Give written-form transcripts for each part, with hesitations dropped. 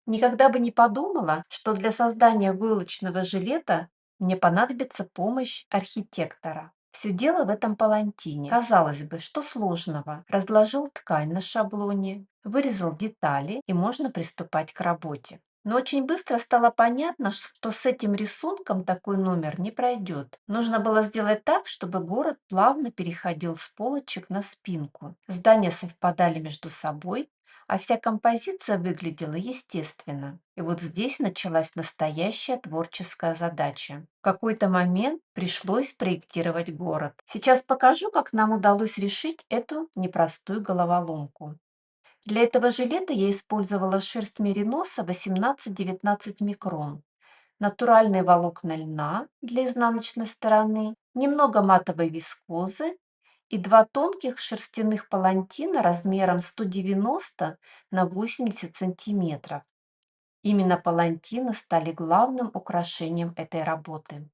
Никогда бы не подумала, что для создания войлочного жилета мне понадобится помощь архитектора. Все дело в этом палантине. Казалось бы, что сложного? Разложил ткань на шаблоне, вырезал детали и можно приступать к работе. Но очень быстро стало понятно, что с этим рисунком такой номер не пройдет. Нужно было сделать так, чтобы город плавно переходил с полочек на спинку. Здания совпадали между собой, а вся композиция выглядела естественно. И вот здесь началась настоящая творческая задача. В какой-то момент пришлось проектировать город. Сейчас покажу, как нам удалось решить эту непростую головоломку. Для этого жилета я использовала шерсть мериноса 18-19 микрон, натуральные волокна льна для изнаночной стороны, немного матовой вискозы и два тонких шерстяных палантина размером 190 на 80 сантиметров. Именно палантины стали главным украшением этой работы.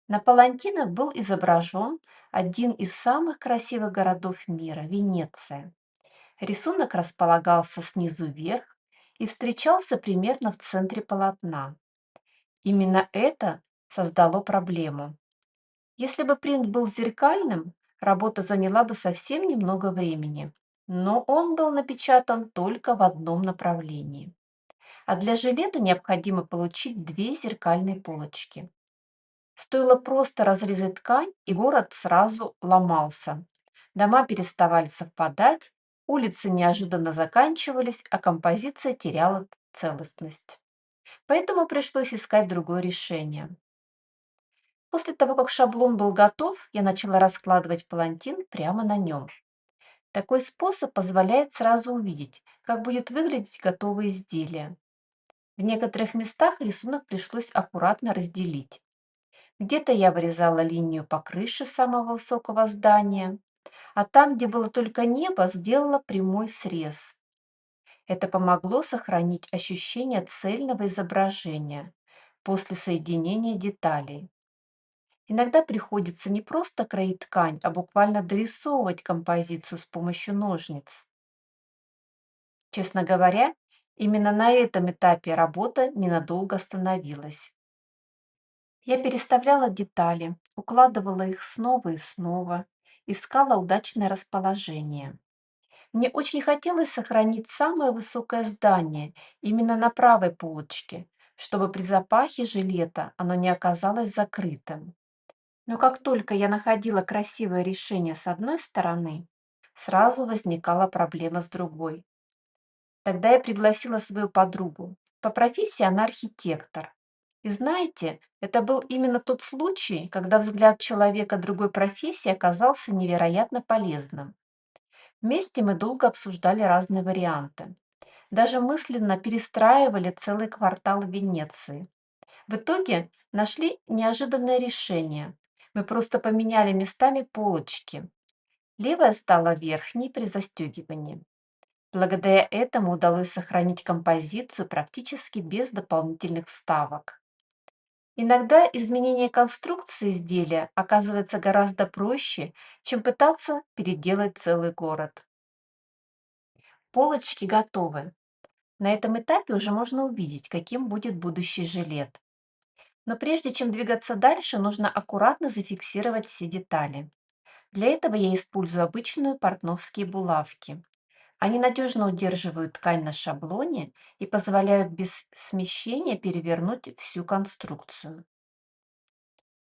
На палантинах был изображен один из самых красивых городов мира – Венеция. Рисунок располагался снизу вверх и встречался примерно в центре полотна. Именно это создало проблему. Если бы принт был зеркальным, работа заняла бы совсем немного времени, но он был напечатан только в одном направлении. А для жилета необходимо получить две зеркальные полочки. Стоило просто разрезать ткань, и город сразу ломался. Дома переставали совпадать, улицы неожиданно заканчивались, а композиция теряла целостность. Поэтому пришлось искать другое решение. После того, как шаблон был готов, я начала раскладывать палантин прямо на нем. Такой способ позволяет сразу увидеть, как будет выглядеть готовое изделие. В некоторых местах рисунок пришлось аккуратно разделить. Где-то я вырезала линию по крыше самого высокого здания, а там, где было только небо, сделала прямой срез. Это помогло сохранить ощущение цельного изображения после соединения деталей. Иногда приходится не просто кроить ткань, а буквально дорисовывать композицию с помощью ножниц. Честно говоря, именно на этом этапе работа ненадолго остановилась. Я переставляла детали, укладывала их снова и снова, искала удачное расположение. Мне очень хотелось сохранить самое высокое здание именно на правой полочке, чтобы при запахе жилета оно не оказалось закрытым. Но как только я находила красивое решение с одной стороны, сразу возникала проблема с другой. Тогда я пригласила свою подругу. По профессии она архитектор. И знаете, это был именно тот случай, когда взгляд человека другой профессии оказался невероятно полезным. Вместе мы долго обсуждали разные варианты. Даже мысленно перестраивали целый квартал Венеции. В итоге нашли неожиданное решение. Мы просто поменяли местами полочки. Левая стала верхней при застегивании. Благодаря этому удалось сохранить композицию практически без дополнительных вставок. Иногда изменение конструкции изделия оказывается гораздо проще, чем пытаться переделать целый город. Полочки готовы. На этом этапе уже можно увидеть, каким будет будущий жилет. Но прежде чем двигаться дальше, нужно аккуратно зафиксировать все детали. Для этого я использую обычные портновские булавки. Они надежно удерживают ткань на шаблоне и позволяют без смещения перевернуть всю конструкцию.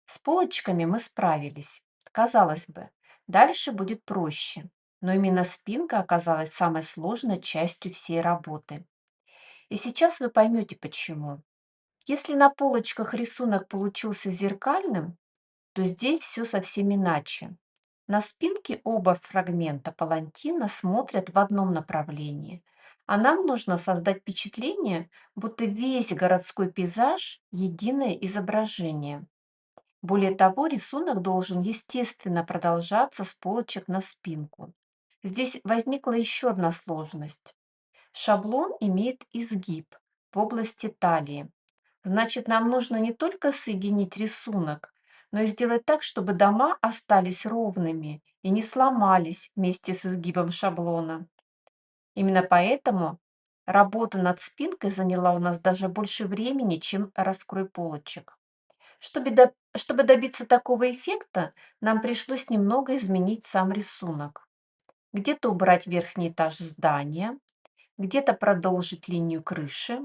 С полочками мы справились. Казалось бы, дальше будет проще, но именно спинка оказалась самой сложной частью всей работы. И сейчас вы поймете почему. Если на полочках рисунок получился зеркальным, то здесь все совсем иначе. На спинке оба фрагмента палантина смотрят в одном направлении, а нам нужно создать впечатление, будто весь городской пейзаж – единое изображение. Более того, рисунок должен естественно продолжаться с полочек на спинку. Здесь возникла еще одна сложность. Шаблон имеет изгиб в области талии. Значит, нам нужно не только соединить рисунок, но и сделать так, чтобы дома остались ровными и не сломались вместе с изгибом шаблона. Именно поэтому Работа над спинкой заняла у нас даже больше времени, чем раскрой полочек. Чтобы добиться такого эффекта, нам пришлось немного изменить сам рисунок. Где-то убрать верхний этаж здания, где-то продолжить линию крыши,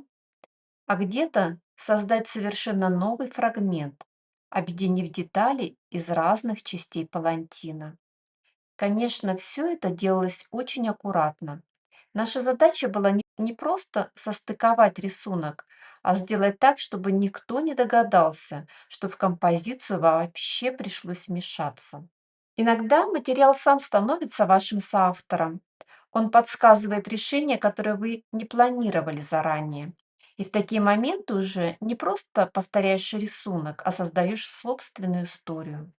а где-то создать совершенно новый фрагмент, объединив детали из разных частей палантина. Конечно, все это делалось очень аккуратно. Наша задача была не просто состыковать рисунок, а сделать так, чтобы никто не догадался, что в композицию вообще пришлось вмешаться. Иногда материал сам становится вашим соавтором. Он подсказывает решение, которое вы не планировали заранее. И в такие моменты уже не просто повторяешь рисунок, а создаешь собственную историю.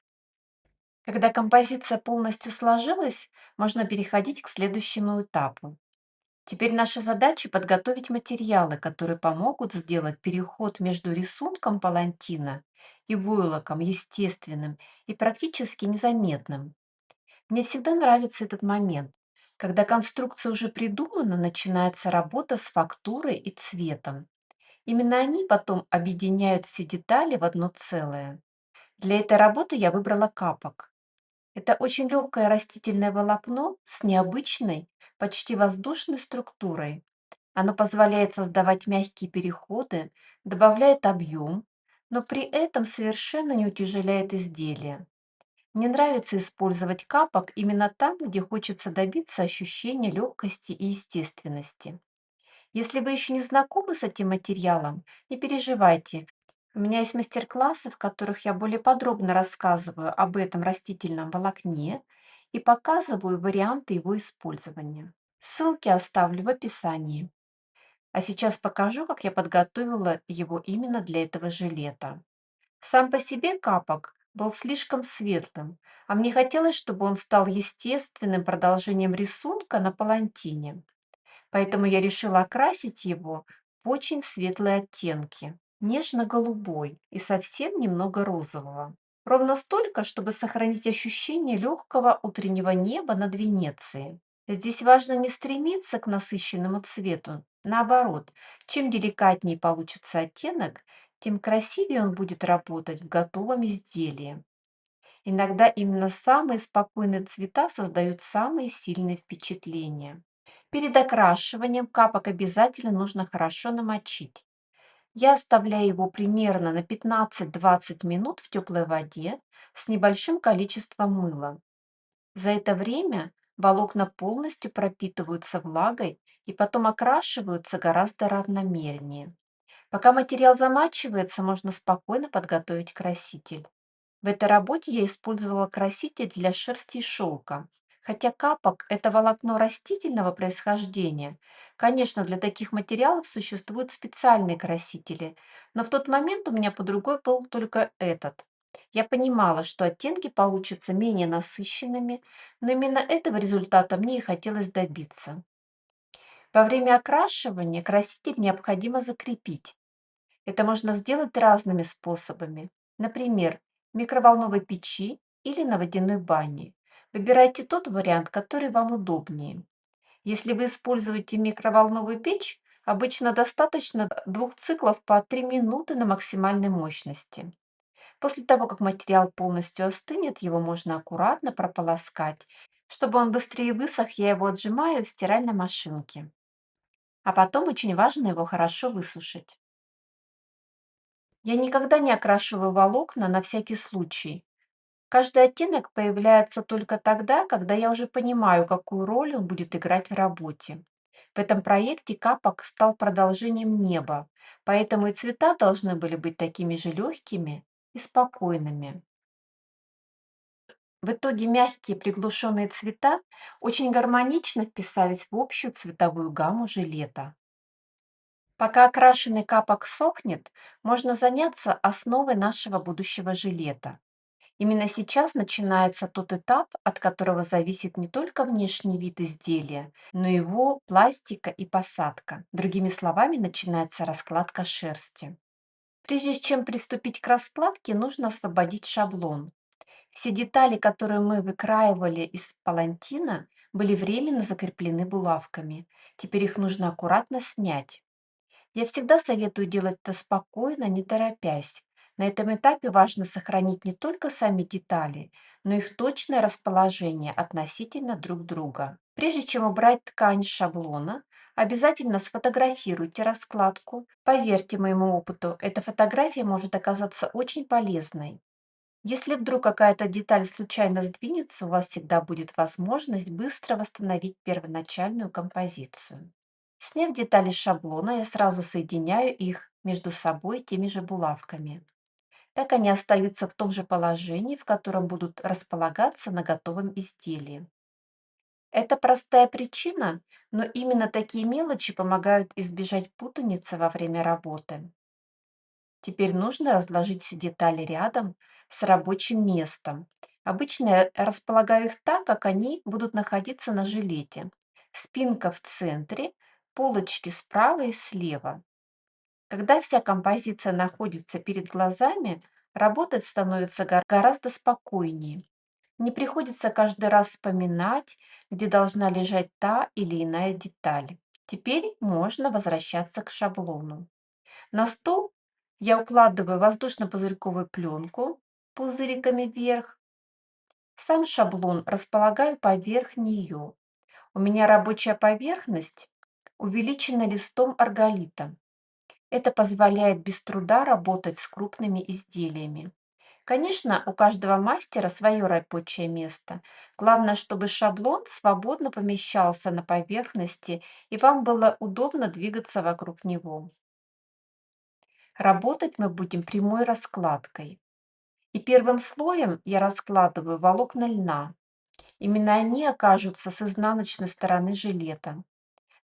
Когда композиция полностью сложилась, можно переходить к следующему этапу. Теперь наша задача подготовить материалы, которые помогут сделать переход между рисунком палантина и войлоком естественным и практически незаметным. Мне всегда нравится этот момент. Когда конструкция уже придумана, начинается работа с фактурой и цветом. Именно они потом объединяют все детали в одно целое. Для этой работы я выбрала капок. Это очень легкое растительное волокно с необычной, почти воздушной структурой. Оно позволяет создавать мягкие переходы, добавляет объем, но при этом совершенно не утяжеляет изделие. Мне нравится использовать капок именно там, где хочется добиться ощущения легкости и естественности. Если вы еще не знакомы с этим материалом, не переживайте. У меня есть мастер-классы, в которых я более подробно рассказываю об этом растительном волокне и показываю варианты его использования. Ссылки оставлю в описании. А сейчас покажу, как я подготовила его именно для этого жилета. Сам по себе капок был слишком светлым, а мне хотелось, чтобы он стал естественным продолжением рисунка на палантине. Поэтому я решила окрасить его в очень светлые оттенки, нежно-голубой и совсем немного розового. Ровно столько, чтобы сохранить ощущение легкого утреннего неба над Венецией. Здесь важно не стремиться к насыщенному цвету. Наоборот, чем деликатнее получится оттенок, тем красивее он будет работать в готовом изделии. Иногда именно самые спокойные цвета создают самые сильные впечатления. Перед окрашиванием капок обязательно нужно хорошо намочить. Я оставляю его примерно на 15-20 минут в теплой воде с небольшим количеством мыла. За это время волокна полностью пропитываются влагой и потом окрашиваются гораздо равномернее. Пока материал замачивается, можно спокойно подготовить краситель. В этой работе я использовала краситель для шерсти и шелка. Хотя капок– это волокно растительного происхождения, конечно, для таких материалов существуют специальные красители, но в тот момент у меня под рукой был только этот. Я понимала, что оттенки получатся менее насыщенными, но именно этого результата мне и хотелось добиться. Во время окрашивания краситель необходимо закрепить. Это можно сделать разными способами. Например, в микроволновой печи или на водяной бане. Выбирайте тот вариант, который вам удобнее. Если вы используете микроволновую печь, обычно достаточно двух циклов по 3 минуты на максимальной мощности. После того, как материал полностью остынет, его можно аккуратно прополоскать. Чтобы он быстрее высох, я его отжимаю в стиральной машинке. А потом очень важно его хорошо высушить. Я никогда не окрашиваю волокна на всякий случай. Каждый оттенок появляется только тогда, когда я уже понимаю, какую роль он будет играть в работе. В этом проекте капок стал продолжением неба, поэтому и цвета должны были быть такими же легкими и спокойными. В итоге мягкие приглушенные цвета очень гармонично вписались в общую цветовую гамму жилета. Пока окрашенный капок сохнет, можно заняться основой нашего будущего жилета. Именно сейчас начинается тот этап, от которого зависит не только внешний вид изделия, но и его пластика и посадка. Другими словами, начинается раскладка шерсти. Прежде чем приступить к раскладке, нужно освободить шаблон. Все детали, которые мы выкраивали из палантина, были временно закреплены булавками. Теперь их нужно аккуратно снять. Я всегда советую делать это спокойно, не торопясь. На этом этапе важно сохранить не только сами детали, но и их точное расположение относительно друг друга. Прежде чем убрать ткань с шаблона, обязательно сфотографируйте раскладку. Поверьте моему опыту, эта фотография может оказаться очень полезной. Если вдруг какая-то деталь случайно сдвинется, у вас всегда будет возможность быстро восстановить первоначальную композицию. Сняв детали шаблона, я сразу соединяю их между собой теми же булавками. Так они остаются в том же положении, в котором будут располагаться на готовом изделии. Это простая причина, но именно такие мелочи помогают избежать путаницы во время работы. Теперь нужно разложить все детали рядом с рабочим местом. Обычно я располагаю их так, как они будут находиться на жилете. Спинка в центре, полочки справа и слева. Когда вся композиция находится перед глазами, работать становится гораздо спокойнее. Не приходится каждый раз вспоминать, где должна лежать та или иная деталь. Теперь можно возвращаться к шаблону. На стол я укладываю воздушно-пузырьковую пленку пузыриками вверх. Сам шаблон располагаю поверх нее. У меня рабочая поверхность увеличена листом арголита. Это позволяет без труда работать с крупными изделиями. Конечно, у каждого мастера свое рабочее место. Главное, чтобы шаблон свободно помещался на поверхности и вам было удобно двигаться вокруг него. Работать мы будем прямой раскладкой. И первым слоем я раскладываю волокна льна. Именно они окажутся с изнаночной стороны жилета.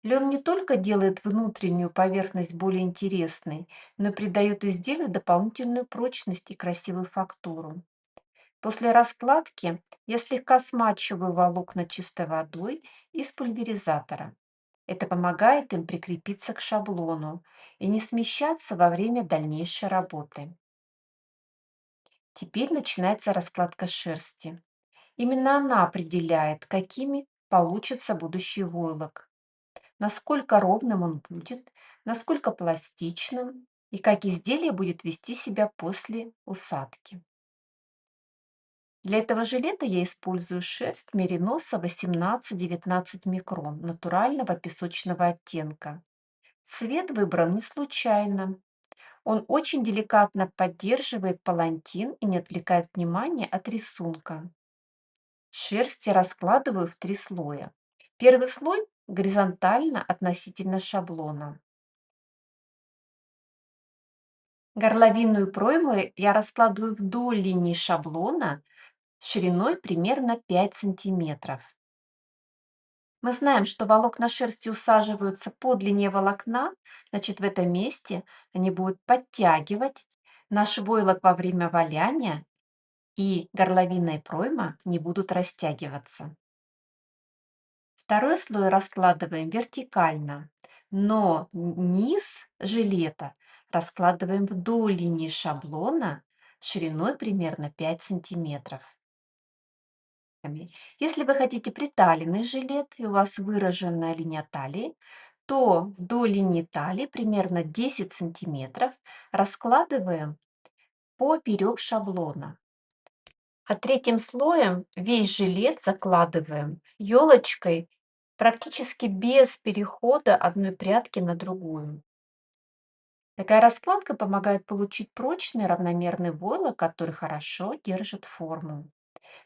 Лен не только делает внутреннюю поверхность более интересной, но и придает изделию дополнительную прочность и красивую фактуру. После раскладки я слегка смачиваю волокна чистой водой из пульверизатора. Это помогает им прикрепиться к шаблону и не смещаться во время дальнейшей работы. Теперь начинается раскладка шерсти. Именно она определяет, какими получится будущий войлок, насколько ровным он будет, насколько пластичным и как изделие будет вести себя после усадки. Для этого жилета я использую шерсть мериноса 18-19 микрон натурального песочного оттенка. Цвет выбран не случайно. Он очень деликатно поддерживает палантин и не отвлекает внимание от рисунка. Шерсть я раскладываю в три слоя. Первый слой горизонтально относительно шаблона. Горловинную пройму я раскладываю вдоль линии шаблона шириной примерно 5 сантиметров. Мы знаем, что волокна шерсти усаживаются по длине волокна, значит в этом месте они будут подтягивать наш войлок во время валяния, и горловина и пройма не будут растягиваться. Второй слой раскладываем вертикально, но низ жилета раскладываем вдоль линии шаблона шириной примерно 5 сантиметров. Если вы хотите приталенный жилет и у вас выраженная линия талии, то вдоль линии талии примерно 10 сантиметров раскладываем поперек шаблона. А третьим слоем весь жилет закладываем елочкой практически без перехода одной прядки на другую. Такая раскладка помогает получить прочный равномерный войлок, который хорошо держит форму.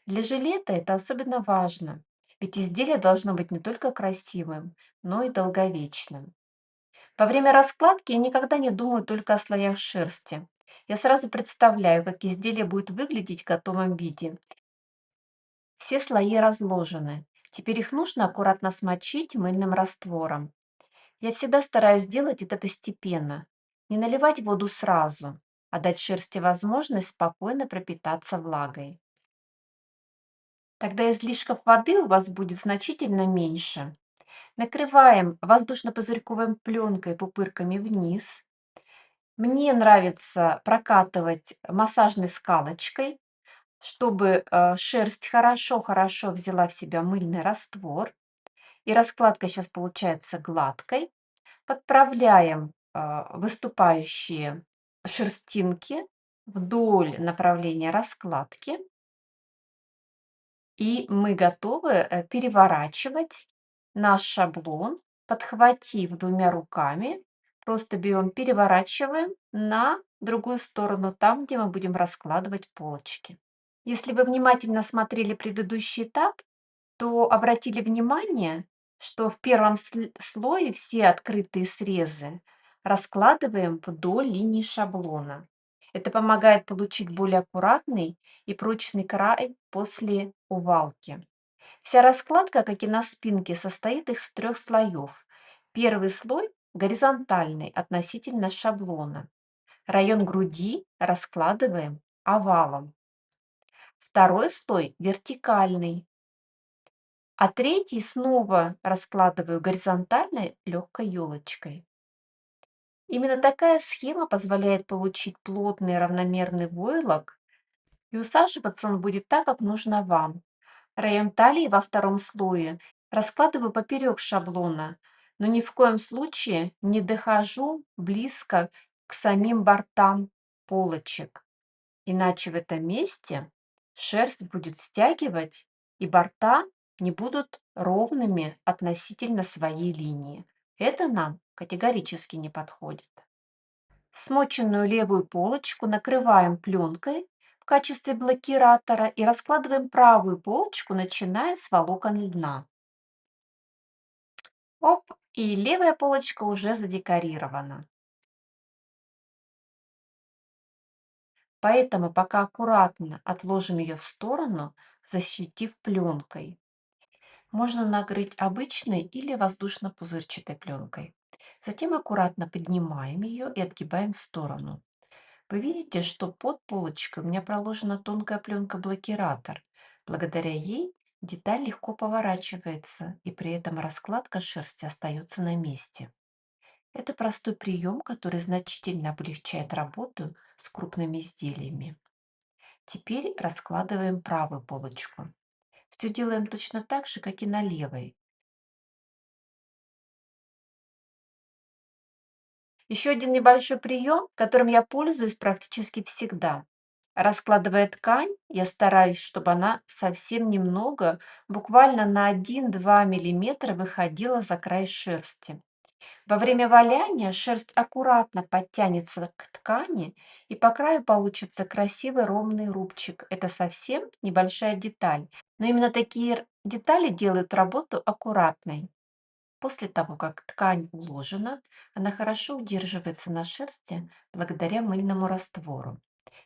Для жилета это особенно важно, ведь изделие должно быть не только красивым, но и долговечным. Во время раскладки я никогда не думаю только о слоях шерсти. Я сразу представляю, как изделие будет выглядеть в готовом виде. Все слои разложены. Теперь их нужно аккуратно смочить мыльным раствором. Я всегда стараюсь делать это постепенно. Не наливать воду сразу, а дать шерсти возможность спокойно пропитаться влагой. Тогда излишков воды у вас будет значительно меньше. Накрываем воздушно-пузырьковой пленкой пупырками вниз. Мне нравится прокатывать массажной скалочкой, чтобы шерсть хорошо-хорошо взяла в себя мыльный раствор. И раскладка сейчас получается гладкой. Подправляем выступающие шерстинки вдоль направления раскладки. И мы готовы переворачивать наш шаблон, подхватив двумя руками. Просто берем, переворачиваем на другую сторону, там, где мы будем раскладывать полочки. Если вы внимательно смотрели предыдущий этап, то обратили внимание, что в первом слое все открытые срезы раскладываем вдоль линии шаблона. Это помогает получить более аккуратный и прочный край после увалки. Вся раскладка, как и на спинке, состоит из 3 слоев. Первый слой горизонтальный относительно шаблона. Район груди раскладываем овалом. Второй слой вертикальный, а третий снова раскладываю горизонтальной легкой елочкой. Именно такая схема позволяет получить плотный равномерный войлок, и усаживаться он будет так, как нужно вам. Район талии во втором слое раскладываю поперек шаблона, но ни в коем случае не дохожу близко к самим бортам полочек, иначе в этом месте шерсть будет стягивать, и борта не будут ровными относительно своей линии. Это нам категорически не подходит. Смоченную левую полочку накрываем пленкой в качестве блокиратора и раскладываем правую полочку, начиная с волокон льна. Оп, и левая полочка уже задекорирована. Поэтому пока аккуратно отложим ее в сторону, защитив пленкой. Можно накрыть обычной или воздушно-пузырчатой пленкой. Затем аккуратно поднимаем ее и отгибаем в сторону. Вы видите, что под полочкой у меня проложена тонкая пленка-блокиратор. Благодаря ей деталь легко поворачивается, и при этом раскладка шерсти остается на месте. Это простой прием, который значительно облегчает работу с крупными изделиями. Теперь раскладываем правую полочку. Все делаем точно так же, как и на левой. Еще один небольшой прием, которым я пользуюсь практически всегда. Раскладывая ткань, я стараюсь, чтобы она совсем немного, буквально на 1-2 мм выходила за край шерсти. Во время валяния шерсть аккуратно подтянется к ткани, и по краю получится красивый ровный рубчик. Это совсем небольшая деталь, но именно такие детали делают работу аккуратной. После того, как ткань уложена, она хорошо удерживается на шерсти благодаря мыльному раствору.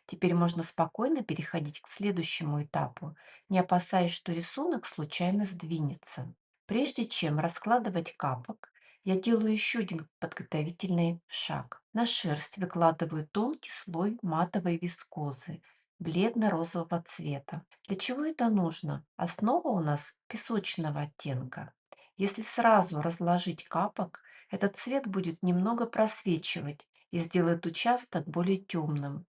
Теперь можно спокойно переходить к следующему этапу, не опасаясь, что рисунок случайно сдвинется. Прежде чем раскладывать капок, я делаю еще один подготовительный шаг. На шерсть выкладываю тонкий слой матовой вискозы бледно-розового цвета. Для чего это нужно? Основа у нас песочного оттенка. Если сразу разложить капок, этот цвет будет немного просвечивать и сделает участок более темным.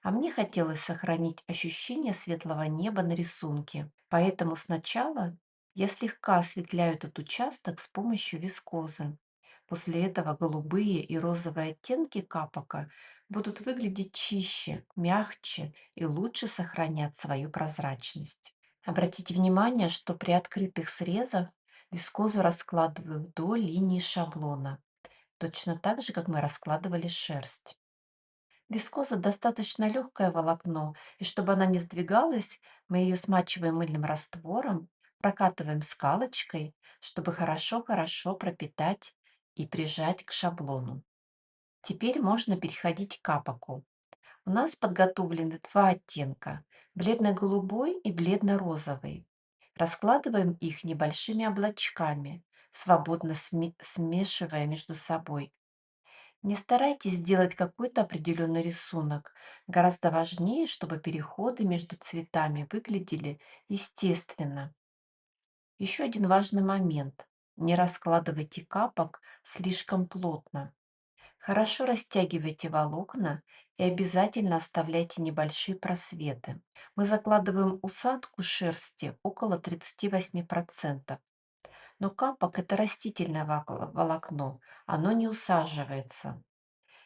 А мне хотелось сохранить ощущение светлого неба на рисунке. Поэтому сначала я слегка осветляю этот участок с помощью вискозы. После этого голубые и розовые оттенки капока будут выглядеть чище, мягче и лучше сохранят свою прозрачность. Обратите внимание, что при открытых срезах вискозу раскладываю вдоль линии шаблона, точно так же, как мы раскладывали шерсть. Вискоза достаточно легкое волокно, и чтобы она не сдвигалась, мы ее смачиваем мыльным раствором, прокатываем скалочкой, чтобы хорошо-хорошо пропитать и прижать к шаблону. Теперь можно переходить к капоку. У нас подготовлены два оттенка – бледно-голубой и бледно-розовый. Раскладываем их небольшими облачками, свободно смешивая между собой. Не старайтесь сделать какой-то определенный рисунок. Гораздо важнее, чтобы переходы между цветами выглядели естественно. Еще один важный момент. Не раскладывайте капок слишком плотно. Хорошо растягивайте волокна и обязательно оставляйте небольшие просветы. Мы закладываем усадку шерсти около 38%. Но капок– это растительное волокно, оно не усаживается.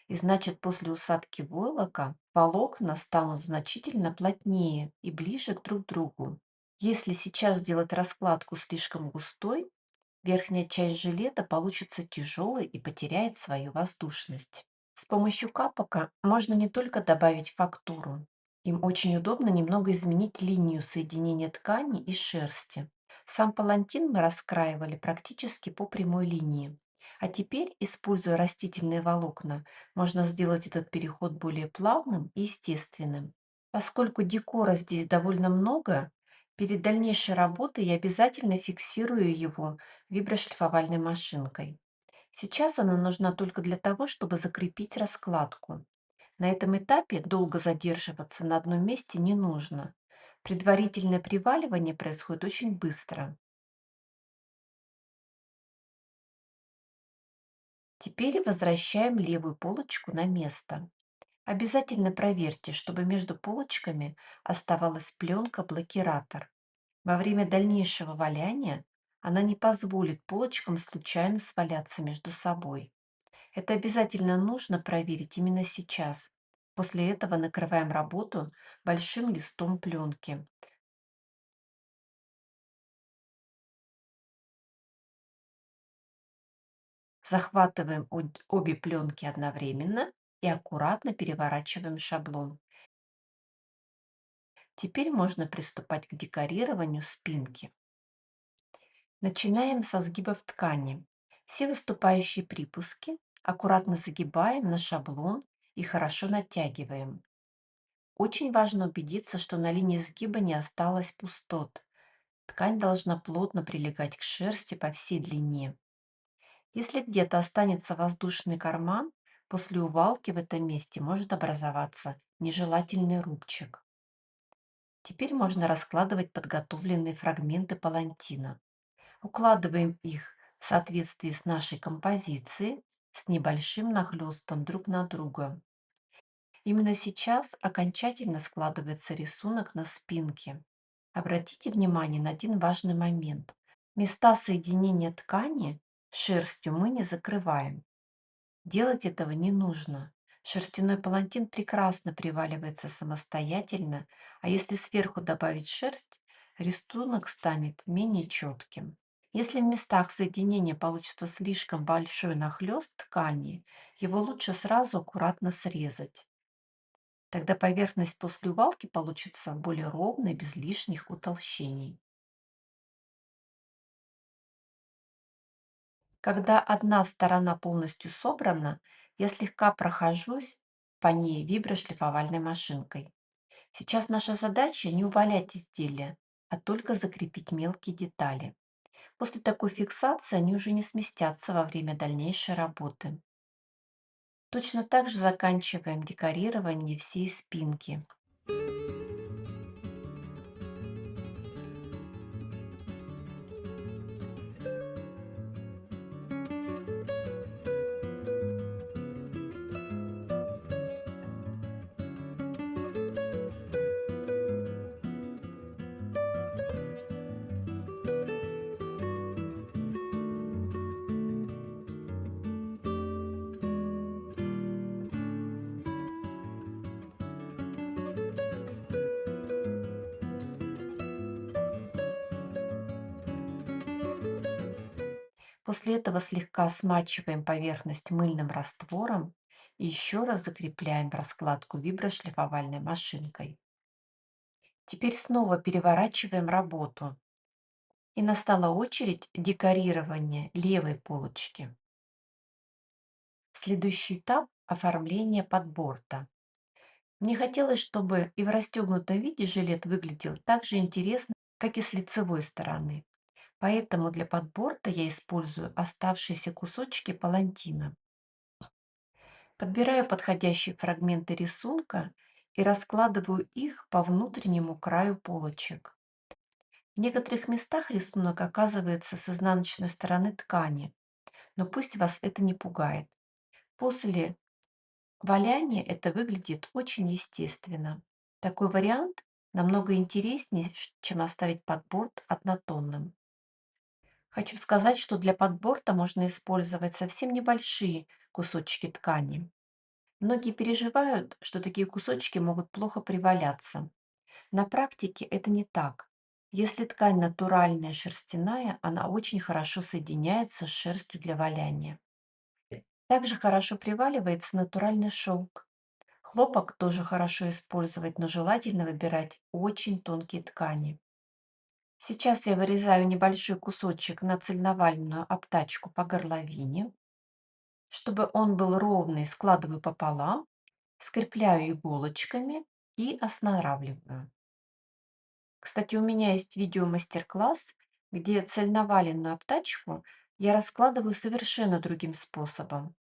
И значит, после усадки войлока волокна станут значительно плотнее и ближе к друг другу. Если сейчас сделать раскладку слишком густой, верхняя часть жилета получится тяжелой и потеряет свою воздушность. С помощью капока можно не только добавить фактуру. Им очень удобно немного изменить линию соединения ткани и шерсти. Сам палантин мы раскраивали практически по прямой линии. А теперь, используя растительные волокна, можно сделать этот переход более плавным и естественным. Поскольку декора здесь довольно много, перед дальнейшей работой я обязательно фиксирую его виброшлифовальной машинкой. Сейчас она нужна только для того, чтобы закрепить раскладку. На этом этапе долго задерживаться на одном месте не нужно. Предварительное приваливание происходит очень быстро. Теперь возвращаем левую полочку на место. Обязательно проверьте, чтобы между полочками оставалась пленка-блокиратор. Во время дальнейшего валяния она не позволит полочкам случайно сваляться между собой. Это обязательно нужно проверить именно сейчас. После этого накрываем работу большим листом пленки. Захватываем обе пленки одновременно и аккуратно переворачиваем шаблон. Теперь можно приступать к декорированию спинки. Начинаем со сгибов ткани. Все выступающие припуски аккуратно загибаем на шаблон и хорошо натягиваем. Очень важно убедиться, что на линии сгиба не осталось пустот. Ткань должна плотно прилегать к шерсти по всей длине. Если где-то останется воздушный карман, после увалки в этом месте может образоваться нежелательный рубчик. Теперь можно раскладывать подготовленные фрагменты палантина. Укладываем их в соответствии с нашей композицией с небольшим нахлестом друг на друга. Именно сейчас окончательно складывается рисунок на спинке. Обратите внимание на один важный момент. Места соединения ткани шерстью мы не закрываем. Делать этого не нужно. Шерстяной палантин прекрасно приваливается самостоятельно, а если сверху добавить шерсть, рисунок станет менее четким. Если в местах соединения получится слишком большой нахлест ткани, его лучше сразу аккуратно срезать. Тогда поверхность после увалки получится более ровной, без лишних утолщений. Когда одна сторона полностью собрана, я слегка прохожусь по ней виброшлифовальной машинкой. Сейчас наша задача не увалять изделия, а только закрепить мелкие детали. После такой фиксации они уже не сместятся во время дальнейшей работы. Точно так же заканчиваем декорирование всей спинки. После этого слегка смачиваем поверхность мыльным раствором и еще раз закрепляем раскладку виброшлифовальной машинкой. Теперь снова переворачиваем работу. И настала очередь декорирования левой полочки. Следующий этап– оформление подборта. Мне хотелось, чтобы и в расстегнутом виде жилет выглядел так же интересно, как и с лицевой стороны. Поэтому для подборта я использую оставшиеся кусочки палантина. Подбираю подходящие фрагменты рисунка и раскладываю их по внутреннему краю полочек. В некоторых местах рисунок оказывается с изнаночной стороны ткани, но пусть вас это не пугает. После валяния это выглядит очень естественно. Такой вариант намного интереснее, чем оставить подборт однотонным. Хочу сказать, что для подборта можно использовать совсем небольшие кусочки ткани. Многие переживают, что такие кусочки могут плохо приваляться. На практике это не так. Если ткань натуральная шерстяная, она очень хорошо соединяется с шерстью для валяния. Также хорошо приваливается натуральный шелк. Хлопок тоже хорошо использовать, но желательно выбирать очень тонкие ткани. Сейчас я вырезаю небольшой кусочек на цельновальную обтачку по горловине. Чтобы он был ровный, складываю пополам, скрепляю иголочками и останавливаю. Кстати, у меня есть видео-мастер-класс, где цельноваленную обтачку я раскладываю совершенно другим способом.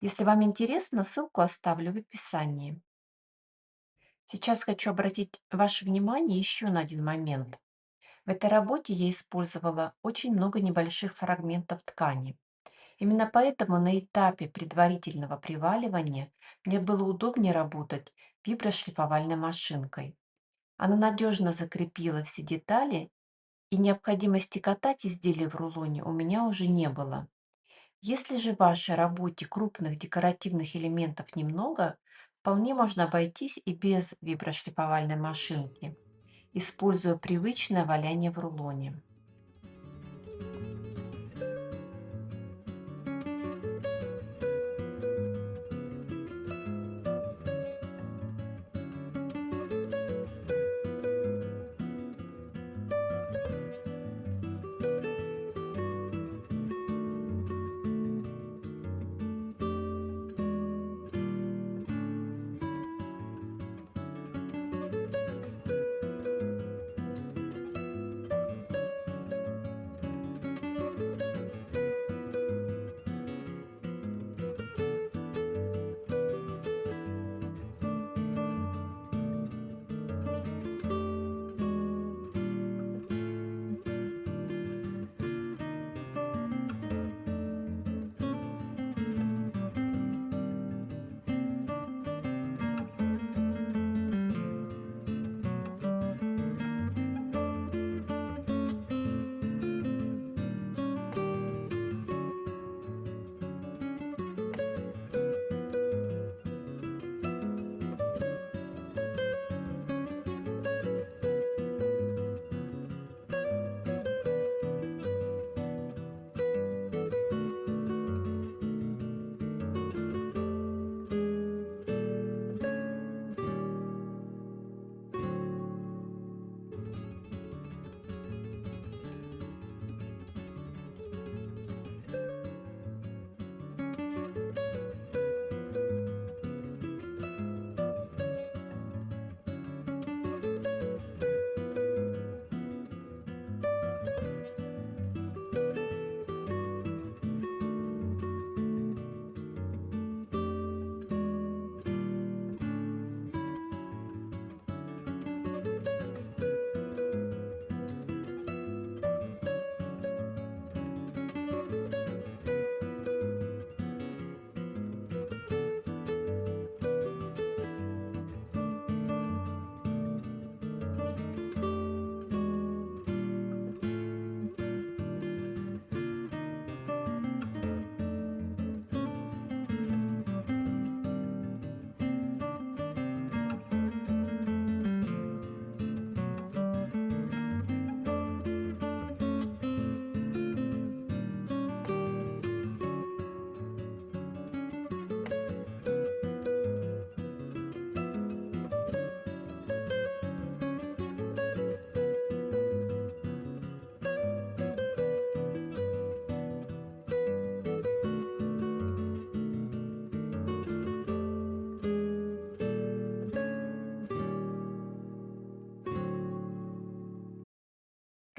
Если вам интересно, ссылку оставлю в описании. Сейчас хочу обратить ваше внимание еще на один момент. В этой работе я использовала очень много небольших фрагментов ткани. Именно поэтому на этапе предварительного приваливания мне было удобнее работать виброшлифовальной машинкой. Она надежно закрепила все детали, и необходимости катать изделие в рулоне у меня уже не было. Если же в вашей работе крупных декоративных элементов немного, вполне можно обойтись и без виброшлифовальной машинки, используя привычное валяние в рулоне.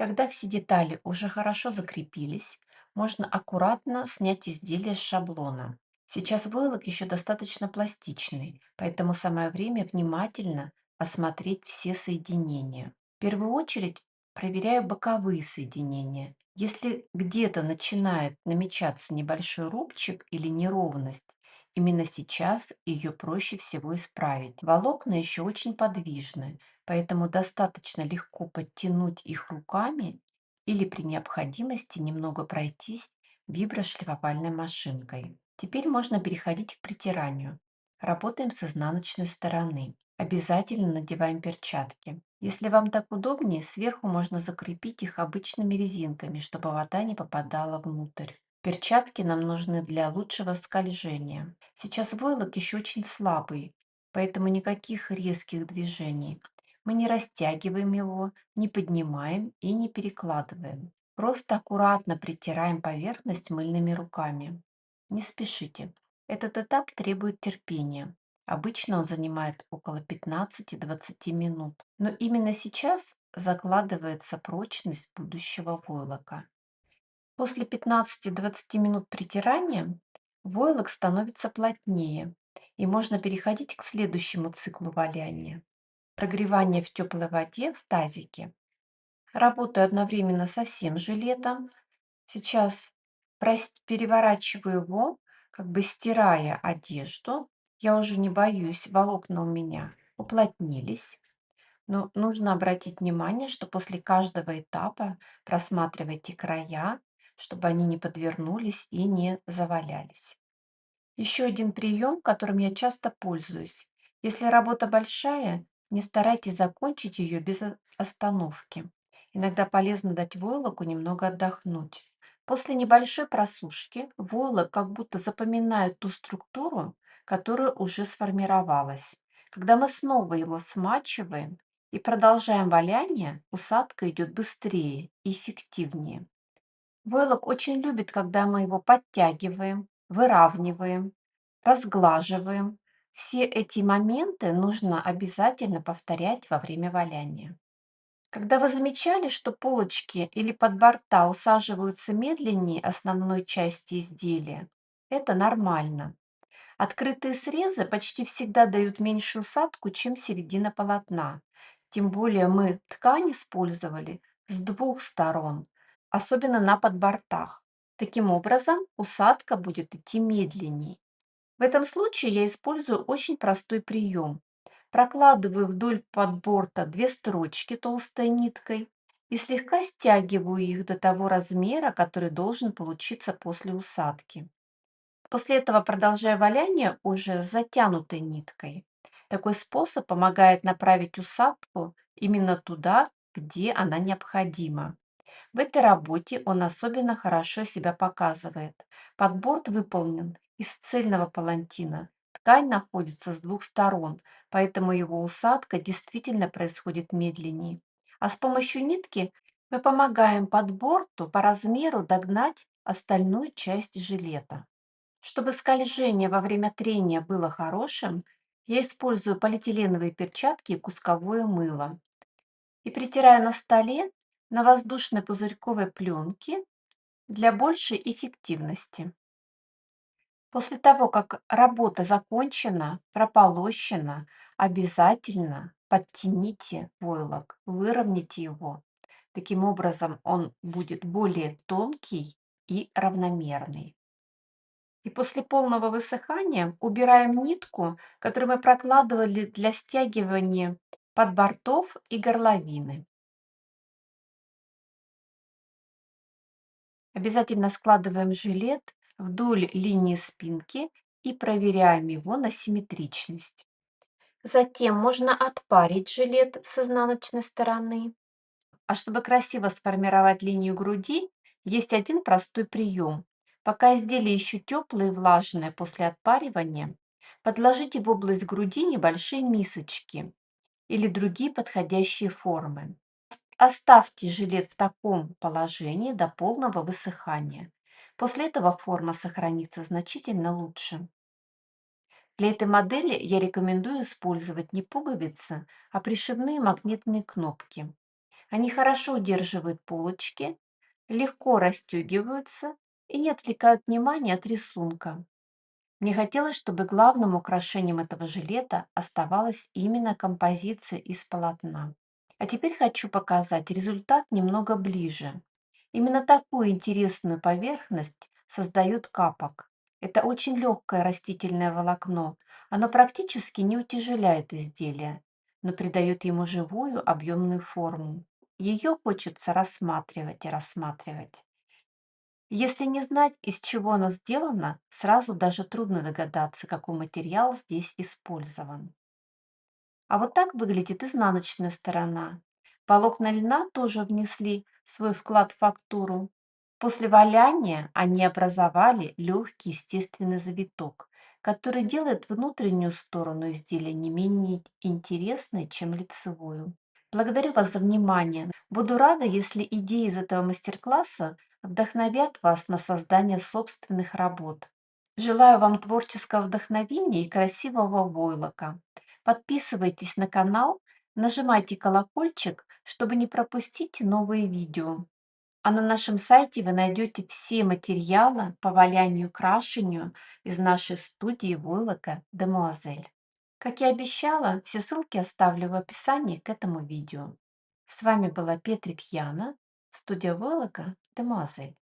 Когда все детали уже хорошо закрепились, можно аккуратно снять изделие с шаблона. Сейчас войлок еще достаточно пластичный, поэтому самое время внимательно осмотреть все соединения. В первую очередь проверяю боковые соединения. Если где-то начинает намечаться небольшой рубчик или неровность, именно сейчас ее проще всего исправить. Волокна еще очень подвижны, поэтому достаточно легко подтянуть их руками или при необходимости немного пройтись виброшлифовальной машинкой. Теперь можно переходить к притиранию. Работаем с изнаночной стороны. Обязательно надеваем перчатки. Если вам так удобнее, сверху можно закрепить их обычными резинками, чтобы вода не попадала внутрь. Перчатки нам нужны для лучшего скольжения. Сейчас войлок еще очень слабый, поэтому никаких резких движений. Мы не растягиваем его, не поднимаем и не перекладываем. Просто аккуратно притираем поверхность мыльными руками. Не спешите. Этот этап требует терпения. Обычно он занимает около 15-20 минут. Но именно сейчас закладывается прочность будущего войлока. После 15-20 минут притирания войлок становится плотнее, и можно переходить к следующему циклу валяния. Прогревание в теплой воде в тазике. Работаю одновременно со всем жилетом. Сейчас переворачиваю его, как бы стирая одежду. Я уже не боюсь, волокна у меня уплотнились. Но нужно обратить внимание, что после каждого этапа просматривайте края, чтобы они не подвернулись и не завалялись. Еще один прием, которым я часто пользуюсь. Если работа большая, не старайтесь закончить ее без остановки. Иногда полезно дать войлоку немного отдохнуть. После небольшой просушки войлок как будто запоминает ту структуру, которая уже сформировалась. Когда мы снова его смачиваем и продолжаем валяние, усадка идет быстрее и эффективнее. Войлок очень любит, когда мы его подтягиваем, выравниваем, разглаживаем. Все эти моменты нужно обязательно повторять во время валяния. Когда вы замечали, что полочки или подборта усаживаются медленнее основной части изделия, это нормально. Открытые срезы почти всегда дают меньшую усадку, чем середина полотна. Тем более мы ткань использовали с двух сторон, особенно на подбортах. Таким образом, усадка будет идти медленнее. В этом случае я использую очень простой прием. Прокладываю вдоль подборта две строчки толстой ниткой и слегка стягиваю их до того размера, который должен получиться после усадки. После этого продолжаю валяние уже с затянутой ниткой. Такой способ помогает направить усадку именно туда, где она необходима. В этой работе он особенно хорошо себя показывает. Подборд выполнен из цельного палантина. Ткань находится с двух сторон, поэтому его усадка действительно происходит медленнее. А с помощью нитки мы помогаем подборду по размеру догнать остальную часть жилета. Чтобы скольжение во время трения было хорошим, я использую полиэтиленовые перчатки и кусковое мыло и притираю на столе на воздушной пузырьковой пленке для большей эффективности. После того, как работа закончена, прополощена, обязательно подтяните войлок, выровняйте его. Таким образом он будет более тонкий и равномерный. И после полного высыхания убираем нитку, которую мы прокладывали для стягивания подбортов и горловины. Обязательно складываем жилет вдоль линии спинки и проверяем его на симметричность. Затем можно отпарить жилет с изнаночной стороны. А чтобы красиво сформировать линию груди, есть один простой прием. Пока изделие еще теплое и влажное после отпаривания, подложите в область груди небольшие мисочки или другие подходящие формы. Оставьте жилет в таком положении до полного высыхания. После этого форма сохранится значительно лучше. Для этой модели я рекомендую использовать не пуговицы, а пришивные магнитные кнопки. Они хорошо удерживают полочки, легко расстегиваются и не отвлекают внимание от рисунка. Мне хотелось, чтобы главным украшением этого жилета оставалась именно композиция из полотна. А теперь хочу показать результат немного ближе. Именно такую интересную поверхность создает капок. Это очень легкое растительное волокно. Оно практически не утяжеляет изделие, но придает ему живую объемную форму. ее хочется рассматривать и рассматривать. Если не знать, из чего она сделана, сразу даже трудно догадаться, какой материал здесь использован. А вот так выглядит изнаночная сторона. Волокна льна тоже внесли свой вклад в фактуру. После валяния они образовали легкий естественный завиток, который делает внутреннюю сторону изделия не менее интересной, чем лицевую. Благодарю вас за внимание. Буду рада, если идеи из этого мастер-класса вдохновят вас на создание собственных работ. Желаю вам творческого вдохновения и красивого войлока. Подписывайтесь на канал, нажимайте колокольчик, чтобы не пропустить новые видео. А на нашем сайте вы найдете все материалы по валянию и крашению из нашей студии войлока Демуазель. Как и обещала, все ссылки оставлю в описании к этому видео. С вами была Петрик Яна, студия войлока Демуазель.